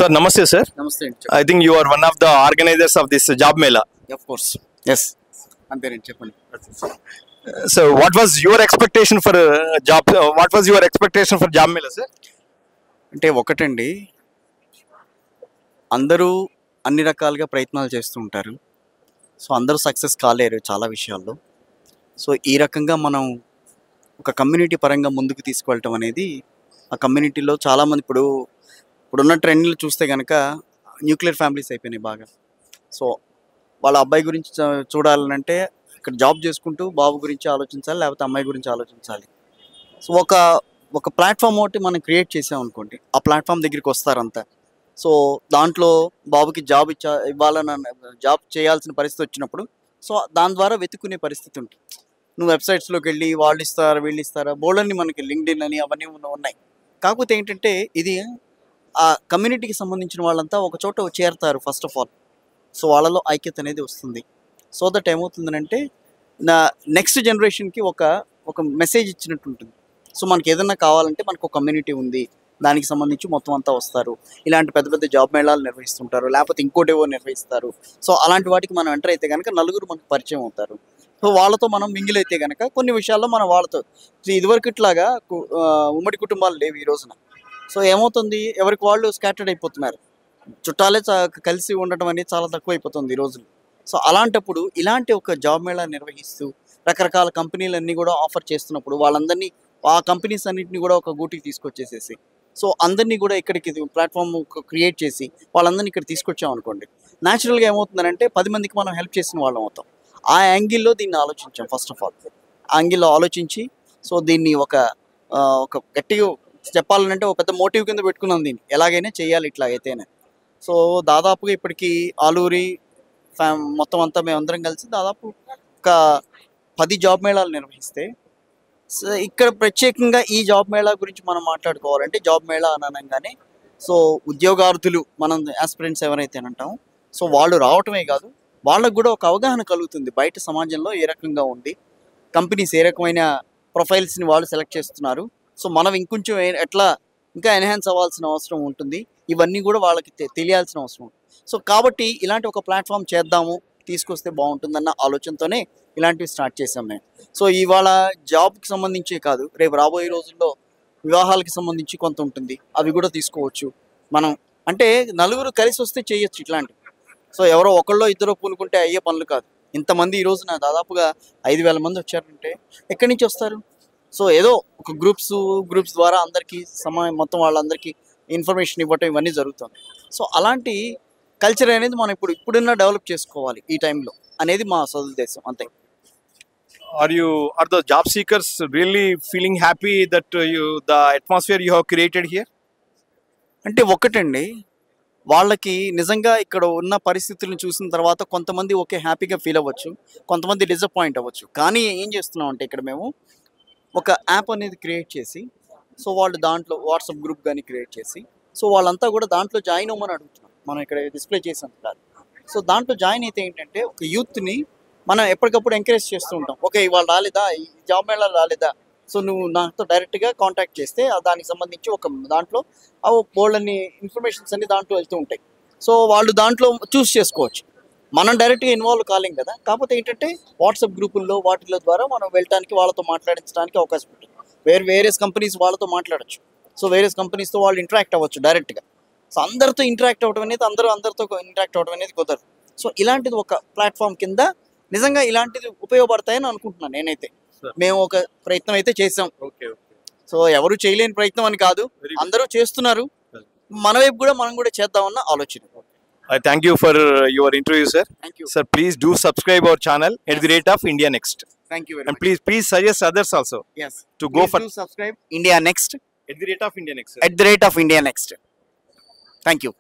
Sir, namaste, sir. Namaste. I think you are one of the organizers of this job mela. Of course. Yes. Antarenడి చెప్పండి. So, what was your expectation for job? What was your expectation for job mela, sir? అంటే ఒకటండి, అందరూ అన్ని రకాలుగా ప్రయత్నాలు చేస్తూ ఉంటారు. So అందరూ సక్సెస్ కాలేరు చాలా విషయాల్లో. సో ఈ రకంగా మనం ఒక కమ్యూనిటీ పరంగా ముందుకు తీసుకువెళ్ళటం అనేది, ఆ కమ్యూనిటీలో చాలామంది ఇప్పుడున్న ట్రెండ్లు చూస్తే కనుక న్యూక్లియర్ ఫ్యామిలీస్ అయిపోయినాయి బాగా. సో వాళ్ళ అబ్బాయి గురించి చూడాలంటే ఇక్కడ జాబ్ చేసుకుంటూ బాబు గురించి ఆలోచించాలి, లేకపోతే అమ్మాయి గురించి ఆలోచించాలి. సో ఒక ప్లాట్ఫామ్ ఒకటి మనం క్రియేట్ చేసామనుకోండి, ఆ ప్లాట్ఫామ్ దగ్గరికి వస్తారంతా. సో దాంట్లో బాబుకి ఇవ్వాలని జాబ్ చేయాల్సిన పరిస్థితి వచ్చినప్పుడు సో దాని ద్వారా వెతుక్కునే పరిస్థితి ఉంటుంది. నువ్వు వెబ్సైట్స్లోకి వెళ్ళి వాళ్ళు ఇస్తారా వీళ్ళు ఇస్తారా బోల్డన్ని మనకి లింక్డ్ఇన్ అని అవన్నీ ఉన్నాయి. కాకపోతే ఏంటంటే ఇది ఆ కమ్యూనిటీకి సంబంధించిన వాళ్ళంతా ఒక చోట చేరుతారు ఫస్ట్ ఆఫ్ ఆల్. సో వాళ్ళలో ఐక్యత అనేది వస్తుంది. సో దట్ ఏమవుతుందంటే నా నెక్స్ట్ జనరేషన్కి ఒక మెసేజ్ ఇచ్చినట్టు ఉంటుంది. సో మనకి ఏదన్నా కావాలంటే మనకు ఒక కమ్యూనిటీ ఉంది, దానికి సంబంధించి మొత్తం అంతా వస్తారు. ఇలాంటి పెద్ద పెద్ద జాబ్ మేళాలు నిర్వహిస్తుంటారు, లేకపోతే ఇంకోటేవో నిర్వహిస్తారు. సో అలాంటి వాటికి మనం ఎంటర్ అయితే కనుక నలుగురు మనకు పరిచయం అవుతారు. సో వాళ్ళతో మనం మింగిల్ అయితే కనుక కొన్ని విషయాల్లో మనం వాళ్ళతో ఇదివరకు ఇట్లాగా ఉమ్మడి కుటుంబాలు లేవు ఈ రోజున. సో ఏమవుతుంది, ఎవరికి వాళ్ళు స్కాటర్డ్ అయిపోతున్నారు. చుట్టాలే కలిసి ఉండటం అనేది చాలా తక్కువ అయిపోతుంది ఈ రోజులు. సో అలాంటప్పుడు ఇలాంటి ఒక జాబ్ మేళా నిర్వహిస్తూ రకరకాల కంపెనీలన్నీ కూడా ఆఫర్ చేస్తున్నప్పుడు వాళ్ళందరినీ ఆ కంపెనీస్ అన్నింటినీ కూడా ఒక గూటికి తీసుకొచ్చేసేసి సో అందరినీ కూడా ఇక్కడికి ప్లాట్ఫామ్ క్రియేట్ చేసి వాళ్ళందరినీ ఇక్కడ తీసుకొచ్చాం అనుకోండి, న్యాచురల్గా ఏమవుతుందంటే 10 మందికి మనం హెల్ప్ చేసిన వాళ్ళం అవుతాం. ఆ యాంగిల్లో దీన్ని ఆలోచించాం. ఫస్ట్ ఆఫ్ ఆల్ ఆ యాంగిల్లో ఆలోచించి సో దీన్ని ఒక గట్టిగా చెప్పాలంటే ఒక పెద్ద మోటివ్ కింద పెట్టుకున్నాం, దీన్ని ఎలాగైనా చేయాలి ఇట్లాగైతేనే. సో దాదాపుగా ఇప్పటికీ ఆలూరి మొత్తం అంతా మేమందరం కలిసి దాదాపు ఒక 10 జాబ్ మేళాలు నిర్వహిస్తే, సో ఇక్కడ ప్రత్యేకంగా ఈ జాబ్ మేళా గురించి మనం మాట్లాడుకోవాలంటే జాబ్ మేళా అని అనగానే సో ఉద్యోగార్థులు మనం ఆస్పిరెంట్స్ ఎవరైతే అంటామో సో వాళ్ళు రావటమే కాదు, వాళ్ళకు కూడా ఒక అవగాహన కలుగుతుంది బయట సమాజంలో ఏ రకంగా ఉంది, కంపెనీస్ ఏ రకమైన ప్రొఫైల్స్ని వాళ్ళు సెలెక్ట్ చేస్తున్నారు. సో మనం ఇంకొంచెం ఎట్లా ఇంకా ఎన్హాన్స్ అవ్వాల్సిన అవసరం ఉంటుంది, ఇవన్నీ కూడా వాళ్ళకి తెలియాల్సిన అవసరం ఉంటుంది. సో కాబట్టి ఇలాంటి ఒక ప్లాట్ఫామ్ చేద్దాము, తీసుకొస్తే బాగుంటుందన్న ఆలోచనతోనే ఇలాంటివి స్టార్ట్ చేసాం మేము. సో ఇవాళ జాబ్కి సంబంధించే కాదు, రేపు రాబోయే రోజుల్లో వివాహాలకి సంబంధించి కొంత ఉంటుంది, అవి కూడా తీసుకోవచ్చు మనం. అంటే నలుగురు కలిసి వస్తే చేయొచ్చు ఇట్లాంటివి. సో ఎవరో ఒకళ్ళో ఇద్దరో పూనుకుంటే అయ్యే పనులు కాదు. ఇంతమంది ఈ రోజున దాదాపుగా 5,000 మంది వచ్చారంటే ఎక్కడి నుంచి వస్తారు? సో ఏదో ఒక గ్రూప్స్ ద్వారా అందరికీ మొత్తం వాళ్ళందరికీ ఇన్ఫర్మేషన్ ఇవ్వటం ఇవన్నీ జరుగుతుంది. సో అలాంటి కల్చర్ అనేది మనం ఇప్పుడున్న డెవలప్ చేసుకోవాలి ఈ టైంలో అనేది మా సదుద్దేశం అంతే. Are the job seekers really feeling happy that the atmosphere you have created here? అంటే ఒకటండి, వాళ్ళకి నిజంగా ఇక్కడ ఉన్న పరిస్థితులను చూసిన తర్వాత కొంతమంది ఓకే హ్యాపీగా ఫీల్ అవ్వచ్చు, కొంతమంది డిసప్పాయింట్ అవ్వచ్చు. కానీ ఏం చేస్తున్నాం అంటే ఇక్కడ మేము ఒక యాప్ అనేది క్రియేట్ చేసి సో వాళ్ళు దాంట్లో వాట్సాప్ గ్రూప్ కానీ క్రియేట్ చేసి సో వాళ్ళంతా కూడా దాంట్లో జాయిన్ అవ్వమని అడుగుతున్నాం. మనం ఇక్కడ డిస్ప్లే చేసాం కాదు. సో దాంట్లో జాయిన్ అయితే ఏంటంటే ఒక యూత్ని మనం ఎప్పటికప్పుడు ఎంకరేజ్ చేస్తూ ఉంటాం. ఓకే ఇవాళ రాలేదా, ఈ జాబ్ మేళా రాలేదా, సో నువ్వు నాతో డైరెక్ట్గా కాంటాక్ట్ చేస్తే దానికి సంబంధించి ఒక దాంట్లో బోల్డన్ని ఇన్ఫర్మేషన్స్ అన్ని దాంట్లో వెళ్తూ ఉంటాయి. సో వాళ్ళు దాంట్లో చూస్ చేసుకోవచ్చు. మనం డైరెక్ట్గా ఇన్వాల్వ్ కాలేం కదా. కాకపోతే ఏంటంటే వాట్సాప్ గ్రూపుల్లో వాటిల ద్వారా మనం వెళ్ళడానికి వాళ్ళతో మాట్లాడించడానికి అవకాశం ఉంటుంది. వేరియస్ కంపెనీస్ వాళ్ళతో మాట్లాడచ్చు. సో వేరియస్ కంపెనీస్తో వాళ్ళు ఇంటరాక్ట్ అవ్వచ్చు డైరెక్ట్గా. సో అందరితో ఇంటరాక్ట్ అవ్వడం అనేది అందరితో ఇంటరాక్ట్ అవ్వడం అనేది కుదరదు. సో ఇలాంటిది ఒక ప్లాట్ఫామ్ కింద నిజంగా ఇలాంటిది ఉపయోగపడతాయని అనుకుంటున్నాను నేనైతే. మేము ఒక ప్రయత్నం అయితే చేసాం. సో ఎవరు చేయలేని ప్రయత్నం అని కాదు, అందరూ చేస్తున్నారు. మన వైపు కూడా మనం కూడా చేద్దామన్న ఆలోచన. I thank you for your interview, sir. Thank you. Sir, please do subscribe our channel @India Next. Thank you very And much. please suggest others also. Yes. To go for subscribe India Next @India Next. India Next. Thank you.